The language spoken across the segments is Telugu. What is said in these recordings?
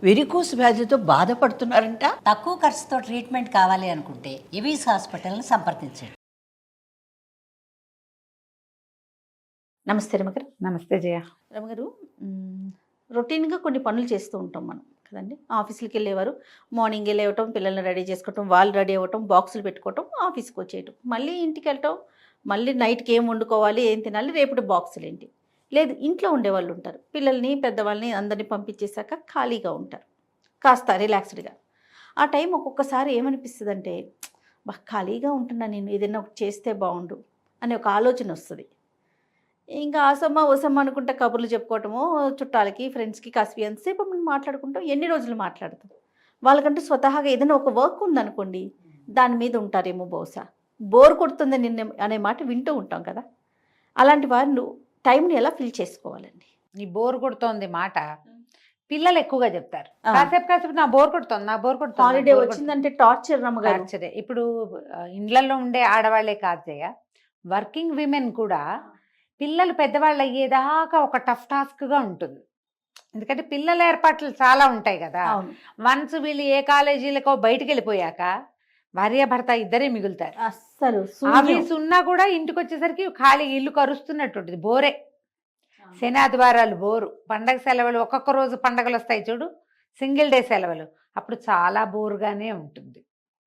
వెరికోస్ వ్యాధితో బాధపడుతున్నారంట. తక్కువ ఖర్చుతో ట్రీట్మెంట్ కావాలి అనుకుంటే ఎవిస్ హాస్పిటల్ని సంప్రదించండి. నమస్తే రమగారు. నమస్తే జయ. రమగారు, రొటీన్గా కొన్ని పనులు చేస్తూ ఉంటాం మనం కదండి. ఆఫీసులకి వెళ్ళేవారు మార్నింగ్ లేవటం, పిల్లల్ని రెడీ చేసుకోవటం, వాళ్ళు రెడీ అవ్వటం, బాక్సులు పెట్టుకోవటం, ఆఫీస్కి వచ్చేయటం, మళ్ళీ ఇంటికి వెళ్ళటం, మళ్ళీ నైట్కి ఏం వండుకోవాలి, ఏం తినాలి, రేపటి బాక్సులు ఏంటి. లేదు, ఇంట్లో ఉండేవాళ్ళు ఉంటారు, పిల్లల్ని పెద్దవాళ్ళని అందరినీ పంపించేశాక ఖాళీగా ఉంటారు, కాస్త రిలాక్స్డ్గా. ఆ టైం ఒక్కొక్కసారి ఏమనిపిస్తుంది అంటే, బాగా ఖాళీగా ఉంటున్నా, నేను ఏదైనా ఒకటి చేస్తే బాగుండు అనే ఒక ఆలోచన వస్తుంది. ఇంకా ఆసమ్మ ఓసమ్మ అనుకుంటే కబుర్లు చెప్పుకోవటము, చుట్టాలకి ఫ్రెండ్స్కి కాస్త ఎంతసేపు మనం మాట్లాడుకుంటాం, ఎన్ని రోజులు మాట్లాడతాం. వాళ్ళకంటూ స్వతహాగా ఏదైనా ఒక వర్క్ ఉందనుకోండి, దాని మీద ఉంటారేమో బహుశా. బోర్ కొడుతుంది నిన్న అనే మాట వింటూ ఉంటాం కదా. అలాంటి వారు టైంని ఎలా ఫిల్ చేసుకోవాలండి? ఈ బోర్ కొడుతోంది మాట పిల్లలు ఎక్కువగా చెప్తారు. కాసేపు నా బోర్ కొడుతోంది. హాలిడే వచ్చిందంటే టార్చర్ రమ్మగారు. టార్చరే. ఇప్పుడు ఇండ్లలో ఉండే ఆడవాళ్లే కాదు జయ, వర్కింగ్ విమెన్ కూడా పిల్లలు పెద్దవాళ్ళు అయ్యేదాకా ఒక టఫ్ టాస్క్గా ఉంటుంది. ఎందుకంటే పిల్లల ఏర్పాట్లు చాలా ఉంటాయి కదా. వన్స్ వీళ్ళు ఏ కాలేజీలకో బయటికి వెళ్ళిపోయాక భార్య భర్త ఇద్దరే మిగులుతారు. అస్సలు ఆఫీస్ ఉన్నా కూడా ఇంటికి వచ్చేసరికి ఖాళీ ఇల్లు కరుస్తున్నట్టుంటుంది. బోరే. శనాదివారాలు బోరు, పండగ సెలవులు, ఒక్కొక్క రోజు పండగలు వస్తాయి చూడు, సింగిల్ డే సెలవులు, అప్పుడు చాలా బోరుగానే ఉంటుంది.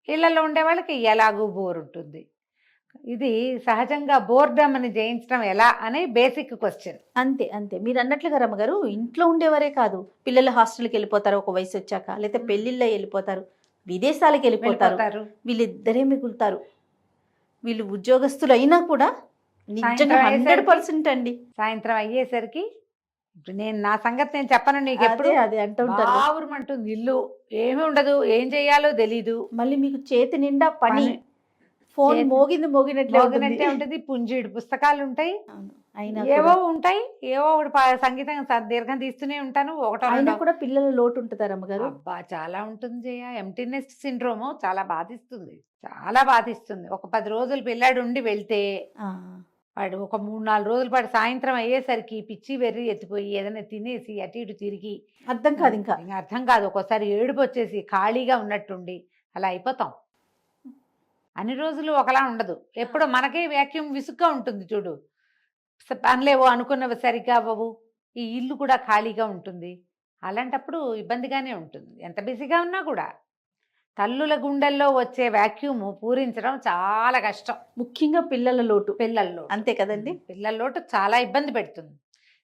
ఇళ్లలో ఉండే వాళ్ళకి ఎలాగూ బోర్ ఉంటుంది. ఇది సహజంగా బోర్డమ్ అని జయించడం ఎలా అనే బేసిక్ క్వశ్చన్. అంతే అంతే మీరు అన్నట్లుగా రమ్మగారు, ఇంట్లో ఉండేవారే కాదు, పిల్లలు హాస్టల్కి వెళ్ళిపోతారు ఒక వయసు వచ్చాక, లేకపోతే పెళ్ళిళ్ళ వెళ్ళిపోతారు, విదేశాలకు వెళ్ళిపోతారు, వీళ్ళిద్దరే మిగులుతారు. వీళ్ళు ఉద్యోగస్తులు అయినా కూడా నిజంగా 100% అండి. సాయంత్రం అయ్యేసరికి నేను నా సంగతి నేను చెప్పను, నీకు ఎప్పుడు అదే అంటూ ఉంటారు. ఆవురమంటుంది ఇల్లు, ఏమి ఉండదు, ఏం చెయ్యాలో తెలీదు. మళ్ళీ మీకు చేతి నిండా పని, ఫోన్ మోగినట్లే ఉంటుంది, పుంజీడు పుస్తకాలు ఉంటాయి, ఏవో ఉంటాయి, ఏవో ఒకటి సంగీతం దీర్ఘం తీస్తూనే ఉంటాను. అయినా కూడా పిల్లల లోటు ఉంటుందా రమ్మగారు? అబ్బా చాలా ఉంటుంది జయ. ఎంప్టీనెస్ సిండ్రోమ్ చాలా బాధిస్తుంది. ఒక 10 రోజులు పిల్లాడు ఉండి వెళ్తే వాడు ఒక 3-4 రోజుల పాటు సాయంత్రం అయ్యేసరికి పిచ్చి వెర్రి ఎత్తిపోయి ఏదైనా తినేసి అటు ఇటు తిరిగి అర్థం కాదు. ఒక్కోసారి ఏడుపు వచ్చేసి ఖాళీగా ఉన్నట్టుండి అలా అయిపోతాం. అన్ని రోజులు ఒకలా ఉండదు. ఎప్పుడో మనకే వ్యాక్యూమ్ విసుగ్గా ఉంటుంది చూడు, పనిలేవో అనుకున్నవి సరిగ్గా అవ్వవు, ఈ ఇల్లు కూడా ఖాళీగా ఉంటుంది. అలాంటప్పుడు ఇబ్బందిగానే ఉంటుంది ఎంత బిజీగా ఉన్నా కూడా. తల్లుల గుండెల్లో వచ్చే వ్యాక్యూమ్ పూరించడం చాలా కష్టం, ముఖ్యంగా పిల్లల అంతే కదండి. పిల్లల లోటు చాలా ఇబ్బంది పెడుతుంది.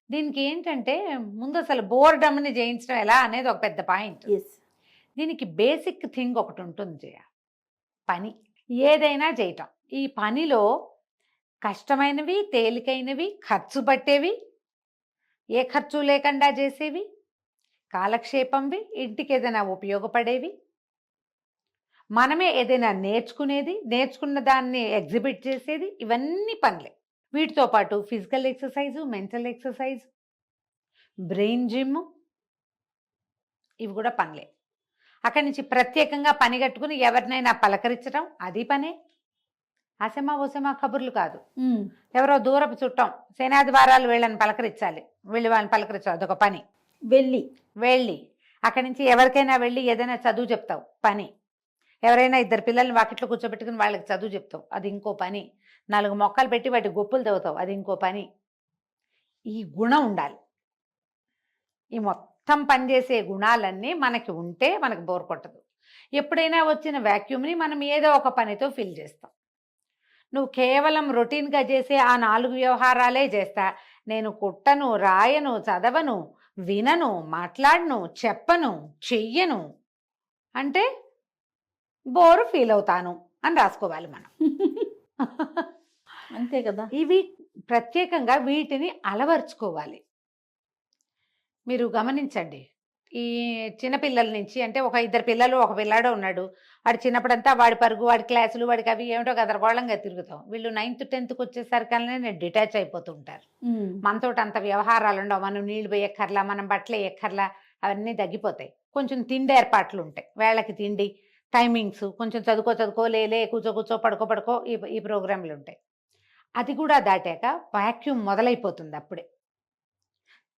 దీనికి ఏంటంటే ముందు అసలు బోర్డమ్ని జయించడం ఎలా అనేది ఒక పెద్ద పాయింట్. దీనికి బేసిక్ థింగ్ ఒకటి ఉంటుంది జయ, పని ఏదైనా చేయటం. ఈ పనిలో కష్టమైనవి, తేలికైనవి, ఖర్చు పట్టేవి, ఏ ఖర్చు లేకుండా చేసేవి, కాలక్షేపంవి, ఇంటికి ఏదైనా ఉపయోగపడేవి, మనమే ఏదైనా నేర్చుకున్న దాన్ని ఎగ్జిబిట్ చేసేది, ఇవన్నీ పనులే. వీటితో పాటు physical exercise, mental exercise, brain gym, ఇవి కూడా పనులే. అక్కడి నుంచి ప్రత్యేకంగా పని కట్టుకుని ఎవరినైనా పలకరించడం, అది పనే. అసమా ఓసమా కబుర్లు కాదు. ఎవరో దూరపు చుట్టం, శనాదివారాలు వాళ్ళని పలకరించాలి, వాళ్ళని పలకరించాలి, అదొక పని. వెళ్ళి అక్కడి నుంచి ఎవరికైనా వెళ్ళి ఏదైనా చదువు చెప్తావు, పని. ఎవరైనా 2 పిల్లల్ని వాకిట్లో కూర్చోబెట్టుకుని వాళ్ళకి చదువు చెప్తావు, అది ఇంకో పని. 4 మొక్కలు పెట్టి వాటి గొప్పులు తవ్వుతావు, అది ఇంకో పని. ఈ గుణం ఉండాలి. ఈ మొత్తం పనిచేసే గుణాలన్నీ మనకి ఉంటే మనకు బోర్ కొట్టదు. ఎప్పుడైనా వచ్చిన వ్యాక్యూమ్ని మనం ఏదో ఒక పనితో ఫిల్ చేస్తాం. నువ్వు కేవలం రొటీన్గా చేసే ఆ 4 వ్యవహారాలే చేస్తా, నేను కుట్టను, రాయను, చదవను, వినను, మాట్లాడను, చెప్పను, చెయ్యను అంటే బోరు ఫీల్ అవుతాను అని రాసుకోవాలి మనం. అంతే కదా. ఇవి ప్రత్యేకంగా వీటిని అలవర్చుకోవాలి. మీరు గమనించండి, ఈ చిన్నపిల్లల నుంచి, అంటే ఒక 2 పిల్లలు ఒక పిల్లాడో ఉన్నాడు, వాడు చిన్నప్పుడంతా వాడి పరుగు, వాడి క్లాసులు, వాడికి అవి ఏమిటో గదరగోళంగా తిరుగుతాం. వీళ్ళు 9th 10th వచ్చేసరికల్నే నేను డిటాచ్ అయిపోతూ ఉంటారు. మనతో అంత వ్యవహారాలు ఉండవు, మనం నీళ్ళు వేయక్కర్లా, మనం బట్టలు వేయక్కర్లా, అవన్నీ తగ్గిపోతాయి. కొంచెం తిండి ఏర్పాట్లు ఉంటాయి, వేళకి తిండి, టైమింగ్స్, కొంచెం చదువుకో లేలే, కూర్చో పడుకో ఈ ప్రోగ్రాంలు ఉంటాయి. అది కూడా దాటాక వాక్యూమ్ మొదలైపోతుంది అప్పుడే.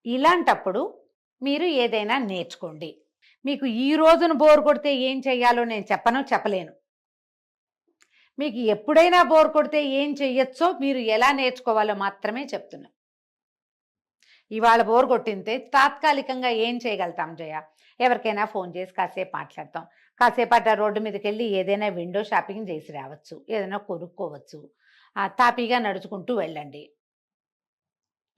ఇలాంటప్పుడు మీరు ఏదైనా నేర్చుకోండి. మీకు ఈ రోజున బోర్ కొడితే ఏం చెయ్యాలో నేను చెప్పలేను. మీకు ఎప్పుడైనా బోర్ కొడితే ఏం చెయ్యొచ్చో మీరు ఎలా నేర్చుకోవాలో మాత్రమే చెప్తున్నా. ఇవాళ బోర్ కొట్టింటే తాత్కాలికంగా ఏం చేయగలుగుతాం జయ? ఎవరికైనా ఫోన్ చేసి కాసేపు మాట్లాడతాం, కాసేపు అట్లా రోడ్డు మీదకి వెళ్ళి ఏదైనా విండో షాపింగ్ చేసి రావచ్చు, ఏదైనా కొనుక్కోవచ్చు, తాపీగా నడుచుకుంటూ వెళ్ళండి.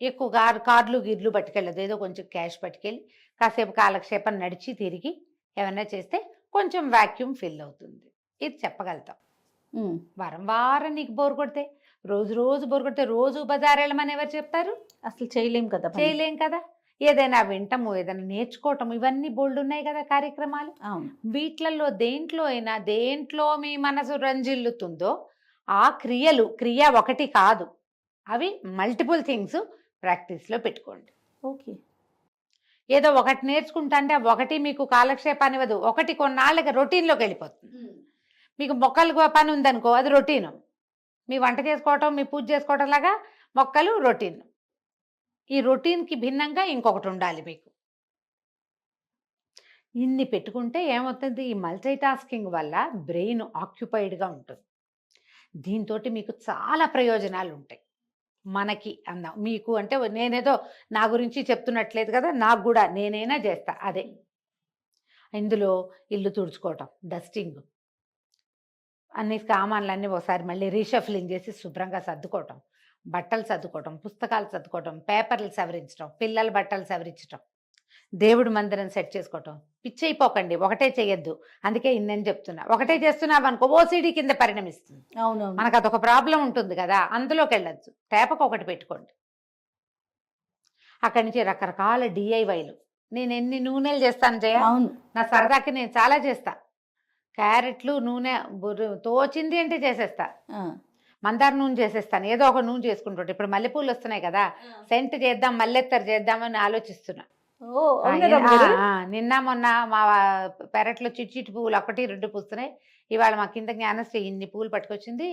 ఎక్కువ కార్లు గిర్లు పట్టుకెళ్ళదు, ఏదో కొంచెం క్యాష్ పట్టుకెళ్ళి కాసేపు కాలక్షేపం నడిచి తిరిగి ఏమైనా చేస్తే కొంచెం వాక్యూమ్ ఫిల్ అవుతుంది. ఇది చెప్పగలుగుతాం. వారం నీకు బోర్ కొడితే, రోజు బోర్ కొడితే రోజు బజార్ వెళ్ళమని ఎవరు చెప్తారు? అసలు చేయలేం కదా. చేయలేం కదా. ఏదైనా వింటము, ఏదైనా నేర్చుకోవటం, ఇవన్నీ బోల్డ్ ఉన్నాయి కదా కార్యక్రమాలు. వీటిలలో దేంట్లో మీ మనసు రంజిల్లుతుందో ఆ క్రియ ఒకటి కాదు, అవి మల్టిపుల్ థింగ్స్ ప్రాక్టీస్లో పెట్టుకోండి. ఓకే. ఏదో ఒకటి నేర్చుకుంటా అంటే ఒకటి మీకు కాలక్షేపాన్ని ఇవ్వదు, ఒకటి కొన్నాళ్ళకి రొటీన్లోకి వెళ్ళిపోతుంది. మీకు మొక్కలు పని ఉందనుకో, అది రొటీను. మీ వంట చేసుకోవటం, మీ పూజ చేసుకోవటం లాగా మొక్కలు రొటీన్. ఈ రొటీన్కి భిన్నంగా ఇంకొకటి ఉండాలి మీకు. ఇన్ని పెట్టుకుంటే ఏమవుతుంది, ఈ మల్టీ టాస్కింగ్ వల్ల బ్రెయిన్ ఆక్యుపైడ్గా ఉంటుంది. దీంతో మీకు చాలా ప్రయోజనాలు ఉంటాయి. మనకి అన్నా మీకు అంటే నేనేదో నా గురించి చెప్తున్నట్లేదు కదా, నాకు కూడా నేనైనా చేస్తా అదే. ఇందులో ఇల్లు తుడుచుకోవటం, డస్టింగ్, అన్ని సామాన్లన్నీ ఒకసారి మళ్ళీ రీషఫ్లింగ్ చేసి శుభ్రంగా సర్దుకోవటం, బట్టలు సర్దుకోవటం, పుస్తకాలు సర్దుకోవటం, పేపర్లు సవరించడం, పిల్లల బట్టలు సవరించడం, దేవుడి మందిరం సెట్ చేసుకోవటం. పిచ్చైపోకండి, ఒకటే చేయొద్దు. అందుకే ఇన్నని చెప్తున్నా. ఒకటే చేస్తున్నావు అనుకో ఓసిడి కింద పరిణమిస్తుంది. అవును, మనకు అదొక ప్రాబ్లం ఉంటుంది కదా, అందులోకి వెళ్ళొచ్చు. తేపకు ఒకటి పెట్టుకోండి. అక్కడి నుంచి రకరకాల డిఐవైలు. నేను ఎన్ని నూనెలు చేస్తాను జయ, నా సరదాకి నేను చాలా చేస్తా. క్యారెట్లు నూనె తోచింది అంటే చేసేస్తా. మందార నూనె చేసేస్తాను, ఏదో ఒక నూనె చేసుకుంటుంటే. ఇప్పుడు మల్లెపూలు వస్తున్నాయి కదా, సెంట్ చేద్దాం, మల్లెత్తరు చేద్దామని ఆలోచిస్తున్నా. నిన్న మొన్న మా పెరట్లో చిట్టి పువ్వులు 1-2 పూస్తున్నాయి. ఇవాళ మా కింద జ్ఞానశ్రీ ఇన్ని పువ్వులు పట్టుకొచ్చింది.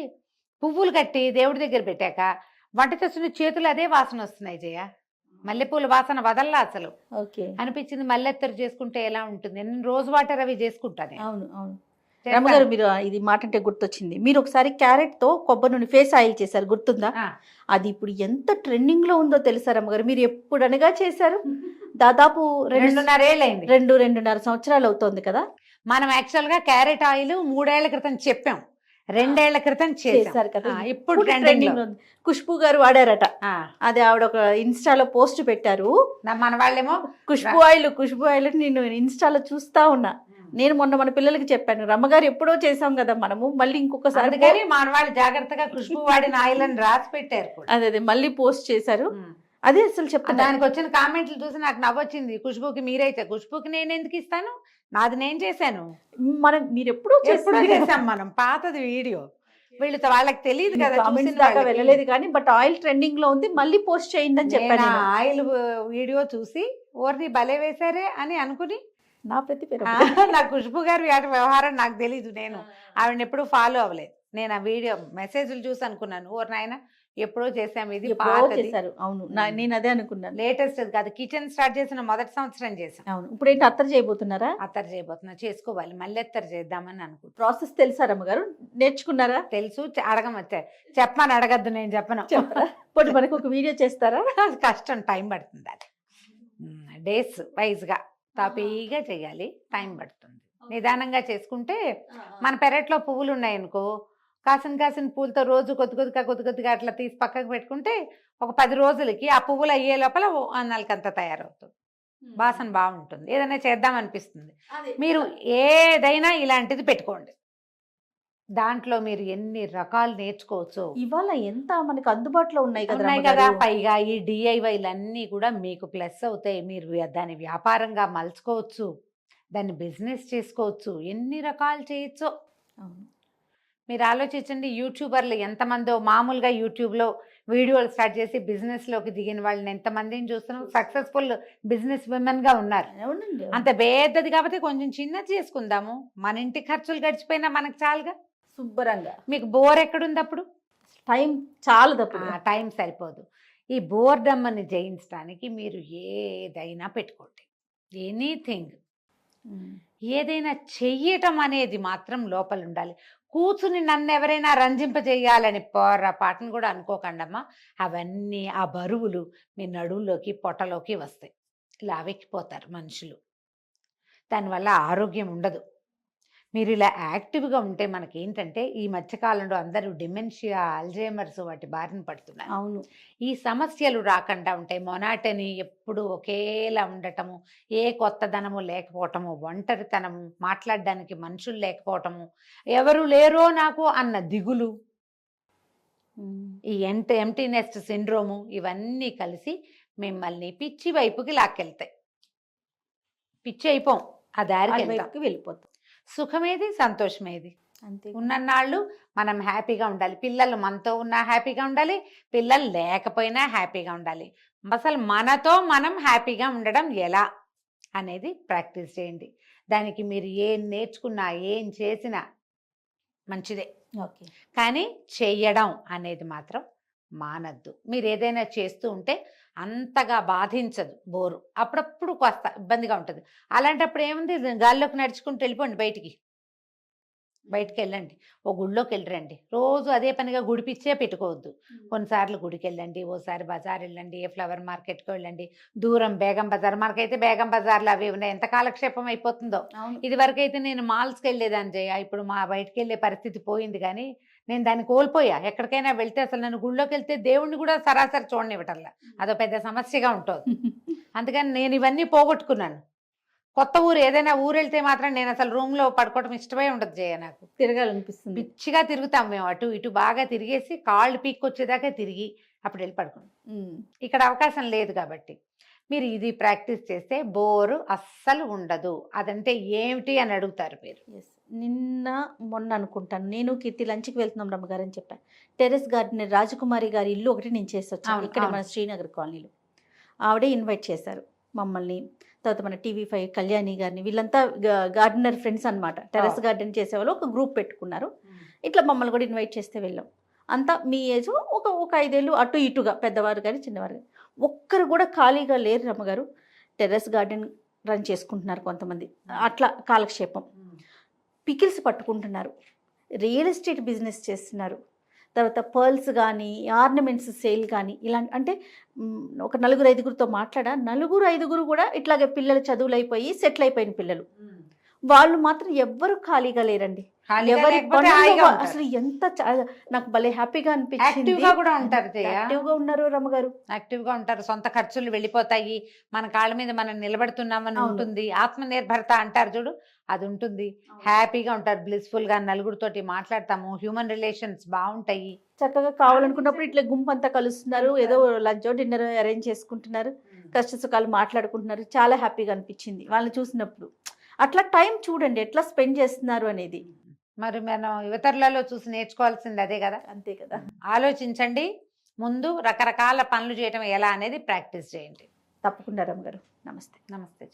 పువ్వులు కట్టి దేవుడి దగ్గర పెట్టాక వంట చేస్తున్న చేతులు అదే వాసన వస్తున్నాయి జయ. మల్లెపూల వాసన వదల్లా అసలు. అనిపించింది మల్లెత్తరు చేసుకుంటే ఎలా ఉంటుంది. నేను రోజు వాటర్ అవి చేసుకుంటాను. అవును అవును. రమ్మగారు, మీరు ఇది మాట అంటే గుర్తొచ్చింది. మీరు ఒకసారి క్యారెట్ తో కొబ్బరి నూనె ఫేస్ ఆయిల్ చేశారు, గుర్తుందా? అది ఇప్పుడు ఎంత ట్రెండింగ్ లో ఉందో తెలుసా రమ్మగారు? మీరు ఎప్పుడనగా చేశారు? దాదాపు 2.5 సంవత్సరాలు అవుతోంది కదా. మనం యాక్చువల్ గా క్యారెట్ ఆయిల్ 3 ఏళ్ల క్రితం చెప్పాం, 2 ఏళ్ల క్రితం చేశారు కదా. ఇప్పుడు ట్రెండింగ్. ఖుష్బూ గారు వాడారట, అది ఆవిడ ఒక ఇన్స్టాలో పోస్ట్ పెట్టారు. మన వాళ్ళేమో ఖుష్బూ ఆయిల్ నేను ఇన్స్టాలో చూస్తా ఉన్నా. నేను మొన్న మన పిల్లలకి చెప్పాను, రమ్మగారు ఎప్పుడో చేసాం కదా మనము, మళ్ళీ ఇంకొకసారి మన వాళ్ళు జాగ్రత్తగా ఖుష్బూ వాడిన ఆయిల్ అని రాసి పెట్టారు. అదే మళ్ళీ పోస్ట్ చేశారు. అదే అసలు చెప్తాను. దానికి వచ్చిన కామెంట్లు చూసి నాకు నవ్వొచ్చింది. ఖుష్బూకి మీరైతే, ఖుష్బూకి నేను ఎందుకు ఇస్తాను, నాది నేను చేశాను. మీరు ఎప్పుడో చేసాం మనం, పాతది వీడియో. వీళ్ళతో వాళ్ళకి తెలియదు కదా, వెళ్ళలేదు కానీ. బట్ ఆయిల్ ట్రెండింగ్ లో ఉంది, మళ్ళీ పోస్ట్ చేయండి అని చెప్పాను. ఆయిల్ వీడియో చూసి ఓర్ని భలే వేశారే అని అనుకుని నా ప్రతి పేరు నా ఖుష్బూ గారి వ్యవహారం నాకు తెలీదు. నేను ఆవిడని ఎప్పుడు ఫాలో అవ్వలేదు. నేను ఆ వీడియో మెసేజ్లు చూసి అనుకున్నాను, ఓర్ నాయన ఎప్పుడో చేసాము, ఇది చేశారు. అవును, నేను అదే అనుకున్నాను. లేటెస్ట్ కాదు, కిచెన్ స్టార్ట్ చేసిన మొదటి సంవత్సరం చేసాం. అవును. ఇప్పుడు ఏంటి అత్తరు చేయబోతున్నారా? అత్తరు చేయబోతున్నా, చేసుకోవాలి. మళ్ళీ అత్తరు చేద్దామని అనుకుంటున్నా. ప్రాసెస్ తెలుసా రమ్మగారు? నేర్చుకున్నారా? తెలుసు. చెప్పమని అడగద్దు, నేను చెప్పను. ఇప్పుడు మనకు ఒక వీడియో చేస్తారా? కష్టం, టైం పడుతుంది. అది డేస్ వైజ్గా తాపీగా చేయాలి, టైం పడుతుంది. నిదానంగా చేసుకుంటే, మన పెరట్లో పువ్వులు ఉన్నాయనుకో, కాసిన పూలతో రోజు కొద్దిగా అట్లా తీసి పక్కకు పెట్టుకుంటే ఒక 10 రోజులకి ఆ పువ్వులు అయ్యే లోపల అన్నాలకంతా తయారవుతుంది. వాసన బాగుంటుంది, ఏదైనా చేద్దాం అనిపిస్తుంది. మీరు ఏదైనా ఇలాంటిది పెట్టుకోండి. దాంట్లో మీరు ఎన్ని రకాలు నేర్చుకోవచ్చు. ఇవాళ ఎంత మనకు అందుబాటులో ఉన్నాయి కదా. పైగా ఈ డిఐవైలు అన్నీ కూడా మీకు ప్లస్ అవుతాయి. మీరు దాన్ని వ్యాపారంగా మలుచుకోవచ్చు, దాన్ని బిజినెస్ చేసుకోవచ్చు, ఎన్ని రకాలు చేయొచ్చు. మీరు ఆలోచించండి, యూట్యూబర్లు ఎంతమందో మామూలుగా యూట్యూబ్లో వీడియోలు స్టార్ట్ చేసి బిజినెస్లోకి దిగిన వాళ్ళని ఎంతమందిని చూస్తున్నాం. సక్సెస్ఫుల్ బిజినెస్ విమెన్గా ఉన్నారు. అంత పెద్దది కాబట్టి కొంచెం చిన్నది చేసుకుందాము, మన ఇంటి ఖర్చులు గడిచిపోయినా మనకు చాలుగా. శుభ్రంగా. మీకు బోర్ ఎక్కడుంది అప్పుడు? టైం చాలదు, టైం సరిపోదు. ఈ బోర్డమ్మని జయించడానికి మీరు ఏదైనా పెట్టుకోండి, ఎనీథింగ్. ఏదైనా చెయ్యటం అనేది మాత్రం లోపల ఉండాలి. కూర్చుని నన్ను ఎవరైనా రంజింపజేయాలని పాటను కూడా అనుకోకండమ్మా. అవన్నీ ఆ బరువులు మీ నడువులోకి పొట్టలోకి వస్తాయి, లావెక్కిపోతారు మనుషులు. దానివల్ల ఆరోగ్యం ఉండదు. మీరు ఇలా యాక్టివ్గా ఉంటే మనకి ఏంటంటే ఈ మధ్యకాలంలో అందరూ డిమెన్షియా, అల్జైమర్స్ వాటి బారిన పడుతున్నారు. అవును. ఈ సమస్యలు రాకుండా ఉంటాయి. మొనాటని, ఎప్పుడు ఒకేలా ఉండటము, ఏ కొత్తదనము లేకపోవటము, ఒంటరితనము, మాట్లాడడానికి మనుషులు లేకపోవటము, ఎవరు లేరో నాకు అన్న దిగులు, ఈ ఎంటీ నెస్ట్ సిండ్రోము, ఇవన్నీ కలిసి మిమ్మల్ని పిచ్చి వైపుకి లాక్కెళ్తాయి. పిచ్చి అయిపోం, ఆ దారికి వెళ్ళిపోతాం. సుఖమేది, సంతోషమేది. అంతే. ఉన్నన్నాళ్ళు మనం హ్యాపీగా ఉండాలి. పిల్లలు మనతో ఉన్నా హ్యాపీగా ఉండాలి, పిల్లలు లేకపోయినా హ్యాపీగా ఉండాలి. అసలు మనతో మనం హ్యాపీగా ఉండడం ఎలా అనేది ప్రాక్టీస్ చేయండి. దానికి మీరు ఏం నేర్చుకున్నా, ఏం చేసినా మంచిదే. ఓకే. కానీ చెయ్యడం అనేది మాత్రం మానద్దు. మీరు ఏదైనా చేస్తూ ఉంటే అంతగా బాధించదు, బోరు. అప్పుడప్పుడు కాస్త ఇబ్బందిగా ఉంటుంది. అలాంటప్పుడు ఏముంది, గాల్లోకి నడుచుకుంటూ వెళ్ళిపోండి, బయటికి వెళ్ళండి, ఓ గుడిలోకి వెళ్ళరండి. రోజు అదే పనిగా గుడిపిచ్చే పెట్టుకోవద్దు. కొన్నిసార్లు గుడికి వెళ్ళండి, ఓసారి బజార్ వెళ్ళండి, ఫ్లవర్ మార్కెట్కి వెళ్ళండి. దూరం బేగం బజార్, మనకైతే బేగం బజార్లు అవి ఉన్నాయి, ఎంత కాలక్షేపం అయిపోతుందో. ఇది వరకైతే నేను మాల్స్కి వెళ్ళేదాన్ని జయ, ఇప్పుడు మా బయటికి వెళ్ళే పరిస్థితి పోయింది. కానీ నేను దాన్ని కోల్పోయా. ఎక్కడికైనా వెళ్తే అసలు నన్ను గుళ్ళోకి వెళ్తే దేవుణ్ణి కూడా సరాసరి చూడనివ్వటంలా, అదో పెద్ద సమస్యగా ఉంటుంది. అందుకని నేను ఇవన్నీ పోగొట్టుకున్నాను. కొత్త ఊరు, ఏదైనా ఊరు వెళ్తే మాత్రం నేను అసలు రూమ్లో పడుకోవడం ఇష్టమే ఉండదు జయ. నాకు తిరగాలనిపిస్తుంది. పిచ్చిగా తిరుగుతాం మేము, అటు ఇటు బాగా తిరిగేసి కాళ్ళు పీక్కొచ్చేదాకా తిరిగి అప్పుడు వెళ్ళి పడుకున్నాం. ఇక్కడ అవకాశం లేదు కాబట్టి మీరు ఇది ప్రాక్టీస్ చేస్తే బోరు అస్సలు ఉండదు. అదంటే ఏమిటి అని అడుగుతారు మీరు. నిన్న మొన్న అనుకుంటాను, నేను కీర్తి లంచ్కి వెళ్తున్నాం రమ్మగారు అని చెప్పాను. టెర్రస్ గార్డెనర్ రాజకుమారి గారి ఇల్లు ఒకటి నేను చేసి వచ్చాను, ఇక్కడ మన శ్రీనగర్ కాలనీలో. ఆవిడే ఇన్వైట్ చేశారు మమ్మల్ని, తర్వాత మన టీవీ5 కళ్యాణి గారిని, వీళ్ళంతా గార్డెనర్ ఫ్రెండ్స్ అనమాట. టెర్రస్ గార్డెన్ చేసేవాళ్ళు ఒక గ్రూప్ పెట్టుకున్నారు. ఇట్లా మమ్మల్ని కూడా ఇన్వైట్ చేస్తే వెళ్ళాం. అంతా మీ ఏజ్ ఒక 5 ఏళ్ళు అటు ఇటుగా, పెద్దవారు కానీ చిన్నవారు కానీ. ఒక్కరు కూడా ఖాళీగా లేరు రమ్మగారు. టెర్రస్ గార్డెన్ రన్ చేసుకుంటున్నారు కొంతమంది, అట్లా కాలక్షేపం. పికిల్స్ పట్టుకుంటున్నారు, రియల్ ఎస్టేట్ బిజినెస్ చేస్తున్నారు, తర్వాత పర్ల్స్ కానీ ఆర్నమెంట్స్ సేల్ కానీ ఇలాంటి. అంటే ఒక 4-5గురితో మాట్లాడా, 4-5 కూడా ఇట్లాగే పిల్లలు చదువులు అయిపోయి సెటిల్ అయిపోయిన పిల్లలు. వాళ్ళు మాత్రం ఎవ్వరు ఖాళీగా లేరండి. ఎవరి అసలు ఎంత నాకు భలే హ్యాపీగా అనిపించింది. యాక్టివ్గా ఉన్నారు రమ్మగారు, యాక్టివ్గా ఉంటారు. సొంత ఖర్చులు వెళ్ళిపోతాయి, మన కాళ్ళ మీద మనం నిలబడుతున్నామని ఉంటుంది. ఆత్మనిర్భరత అంటారు చూడు, అది ఉంటుంది. హ్యాపీగా ఉంటారు, బ్లిస్ఫుల్ గా, నలుగురితోటి మాట్లాడతాము, హ్యూమన్ రిలేషన్స్ బాగుంటాయి. చక్కగా కావాలనుకున్నప్పుడు ఇట్లా గుంపు అంతా కలుస్తున్నారు, ఏదో లంచ్ డిన్నర్ అరేంజ్ చేసుకుంటున్నారు, కష్ట సుఖాలు మాట్లాడుకుంటున్నారు. చాలా హ్యాపీగా అనిపించింది వాళ్ళని చూసినప్పుడు. అట్లా టైం చూడండి ఎట్లా స్పెండ్ చేస్తున్నారు అనేది. మరి మనం యువతరులలో చూసి నేర్చుకోవాల్సింది అదే కదా. అంతే కదా. ఆలోచించండి, ముందు రకరకాల పనులు చేయటం ఎలా అనేది ప్రాక్టీస్ చేయండి. తప్పకుండా రమ్మగారు. నమస్తే. నమస్తే.